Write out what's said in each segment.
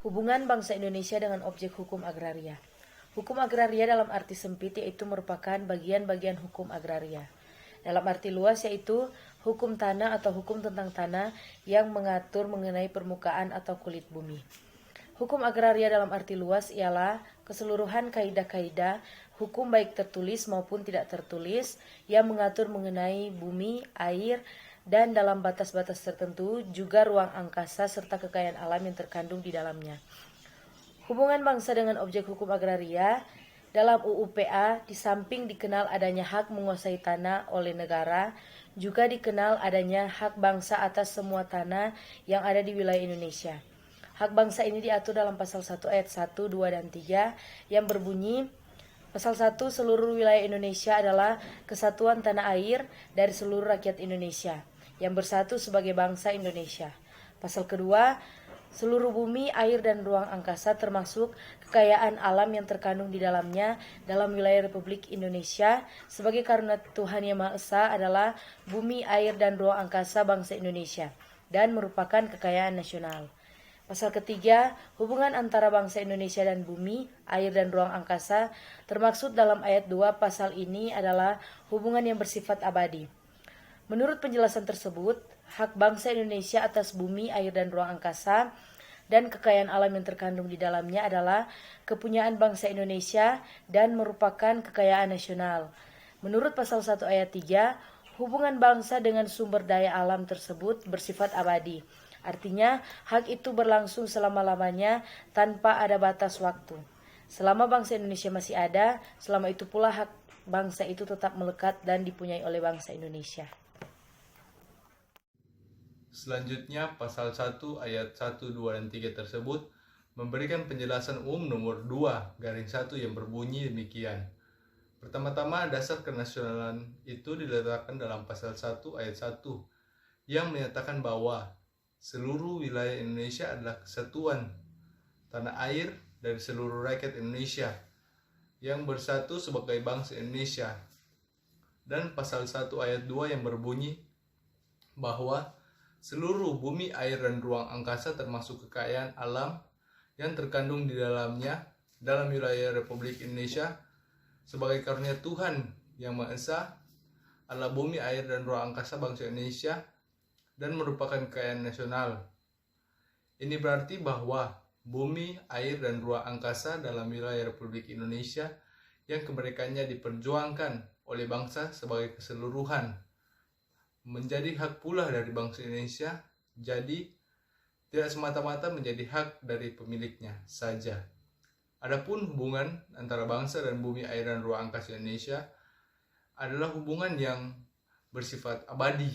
Hubungan bangsa Indonesia dengan objek hukum agraria. Hukum agraria dalam arti sempit yaitu merupakan bagian-bagian hukum agraria. Dalam arti luas yaitu hukum tanah atau hukum tentang tanah yang mengatur mengenai permukaan atau kulit bumi. Hukum agraria dalam arti luas ialah keseluruhan kaidah-kaidah hukum baik tertulis maupun tidak tertulis yang mengatur mengenai bumi, air, dan dalam batas-batas tertentu juga ruang angkasa serta kekayaan alam yang terkandung di dalamnya. Hubungan bangsa dengan objek hukum agraria dalam UU-PA di samping dikenal adanya hak menguasai tanah oleh negara, juga dikenal adanya hak bangsa atas semua tanah yang ada di wilayah Indonesia. Hak bangsa ini diatur dalam pasal 1 ayat 1, 2, dan 3 yang berbunyi, Pasal 1, seluruh wilayah Indonesia adalah kesatuan tanah air dari seluruh rakyat Indonesia yang bersatu sebagai bangsa Indonesia. Pasal kedua, seluruh bumi, air, dan ruang angkasa termasuk kekayaan alam yang terkandung di dalamnya dalam wilayah Republik Indonesia sebagai karunia Tuhan Yang Maha Esa adalah bumi, air, dan ruang angkasa bangsa Indonesia dan merupakan kekayaan nasional. Pasal ketiga, hubungan antara bangsa Indonesia dan bumi, air, dan ruang angkasa termaksud dalam ayat 2 pasal ini adalah hubungan yang bersifat abadi. Menurut penjelasan tersebut, hak bangsa Indonesia atas bumi, air, dan ruang angkasa dan kekayaan alam yang terkandung di dalamnya adalah kepunyaan bangsa Indonesia dan merupakan kekayaan nasional. Menurut pasal 1 ayat 3, hubungan bangsa dengan sumber daya alam tersebut bersifat abadi. Artinya, hak itu berlangsung selama-lamanya tanpa ada batas waktu. Selama bangsa Indonesia masih ada, selama itu pula hak bangsa itu tetap melekat dan dipunyai oleh bangsa Indonesia. Selanjutnya, pasal 1 ayat 1, 2, dan 3 tersebut memberikan penjelasan umum nomor 2/1 yang berbunyi demikian. Pertama-tama, dasar kenasionalan itu diletakkan dalam pasal 1 ayat 1 yang menyatakan bahwa seluruh wilayah Indonesia adalah kesatuan tanah air dari seluruh rakyat Indonesia yang bersatu sebagai bangsa Indonesia. Dan pasal 1 ayat 2 yang berbunyi bahwa seluruh bumi, air, dan ruang angkasa termasuk kekayaan alam yang terkandung di dalamnya dalam wilayah Republik Indonesia sebagai karunia Tuhan Yang Maha Esa adalah bumi, air, dan ruang angkasa bangsa Indonesia dan merupakan kekayaan nasional. Ini berarti bahwa bumi, air, dan ruang angkasa dalam wilayah Republik Indonesia yang kemerdekaannya diperjuangkan oleh bangsa sebagai keseluruhan menjadi hak pula dari bangsa Indonesia, jadi tidak semata-mata menjadi hak dari pemiliknya saja. Adapun hubungan antara bangsa dan bumi, air, dan ruang angkasa Indonesia adalah hubungan yang bersifat abadi.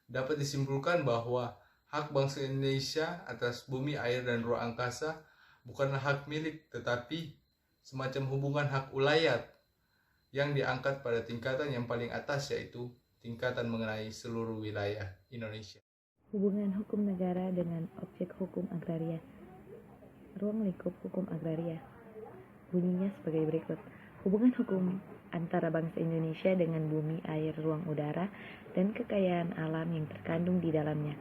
Dapat disimpulkan bahwa hak bangsa Indonesia atas bumi, air, dan ruang angkasa bukanlah hak milik, tetapi semacam hubungan hak ulayat yang diangkat pada tingkatan yang paling atas, yaitu tingkatan mengenai seluruh wilayah Indonesia. Hubungan hukum negara dengan objek hukum agraria. Ruang lingkup hukum agraria. Bunyinya sebagai berikut. Hubungan hukum antara bangsa Indonesia dengan bumi, air, ruang udara, dan kekayaan alam yang terkandung di dalamnya.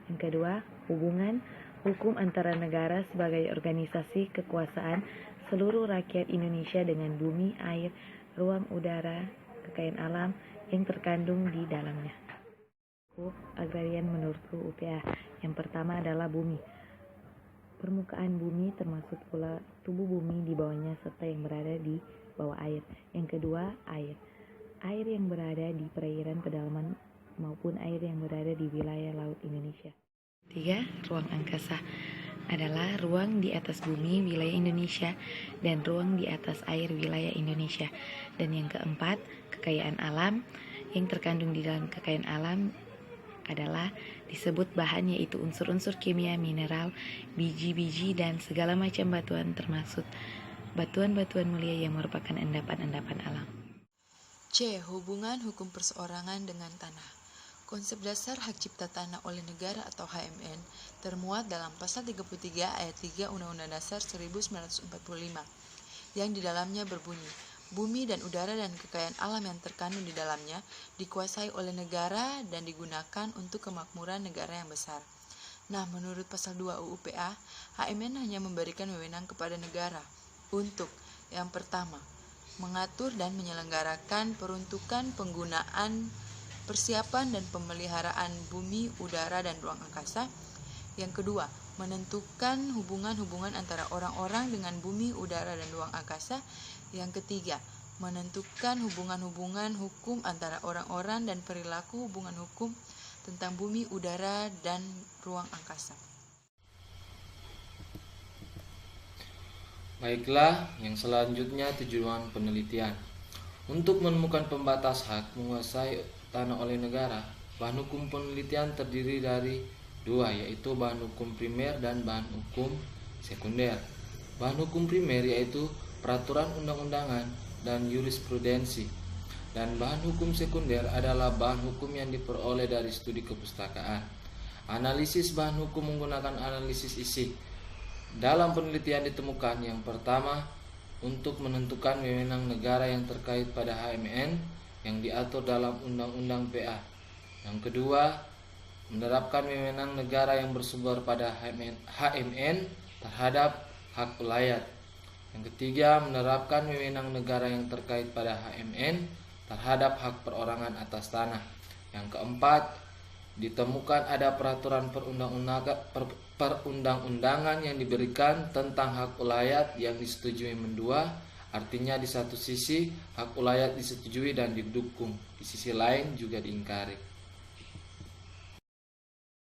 Yang kedua, hubungan hukum antara negara sebagai organisasi kekuasaan seluruh rakyat Indonesia dengan bumi, air, ruang udara, kekayaan alam yang terkandung di dalamnya. Hukum agrarian menurut UU-PA. Yang pertama adalah bumi. Permukaan bumi termasuk pula tubuh bumi di bawahnya serta yang berada di bawah air. Yang kedua, air. Air yang berada di perairan pedalaman maupun air yang berada di wilayah laut Indonesia. 3. Ruang angkasa adalah ruang di atas bumi wilayah Indonesia dan ruang di atas air wilayah Indonesia. Dan yang keempat, kekayaan alam. Yang terkandung di dalam kekayaan alam adalah disebut bahan, yaitu unsur-unsur kimia, mineral, biji-biji, dan segala macam batuan termasuk batuan-batuan mulia yang merupakan endapan-endapan alam. C. Hubungan hukum perseorangan dengan tanah. Konsep dasar hak cipta tanah oleh negara atau HMN termuat dalam pasal 33 ayat 3 Undang-Undang Dasar 1945 yang di dalamnya berbunyi, bumi dan udara dan kekayaan alam yang terkandung di dalamnya dikuasai oleh negara dan digunakan untuk kemakmuran negara yang besar. Nah, menurut pasal 2 UU PA, HMN hanya memberikan wewenang kepada negara untuk yang pertama, mengatur dan menyelenggarakan peruntukan penggunaan, persiapan dan pemeliharaan bumi, udara, dan ruang angkasa. Yang kedua, menentukan hubungan-hubungan antara orang-orang dengan bumi, udara, dan ruang angkasa. Yang ketiga, menentukan hubungan-hubungan hukum antara orang-orang dan perilaku hubungan hukum tentang bumi, udara, dan ruang angkasa. Baiklah, yang selanjutnya tujuan penelitian. Untuk menemukan pembatas hak menguasai tanah oleh negara, bahan hukum penelitian terdiri dari dua, yaitu bahan hukum primer dan bahan hukum sekunder. Bahan hukum primer yaitu peraturan undang-undangan dan jurisprudensi, dan bahan hukum sekunder adalah bahan hukum yang diperoleh dari studi kepustakaan. Analisis bahan hukum menggunakan analisis isi. Dalam penelitian ditemukan yang pertama, untuk menentukan wewenang negara yang terkait pada HMN yang diatur dalam Undang-Undang PA. Yang kedua, menerapkan wewenang negara yang bersumber pada HMN terhadap hak ulayat. Yang ketiga, menerapkan wewenang negara yang terkait pada HMN terhadap hak perorangan atas tanah. Yang keempat, ditemukan ada peraturan perundang-undangan yang diberikan tentang hak ulayat yang disetujui mendua. Artinya di satu sisi hak ulayat disetujui dan didukung, di sisi lain juga diingkari.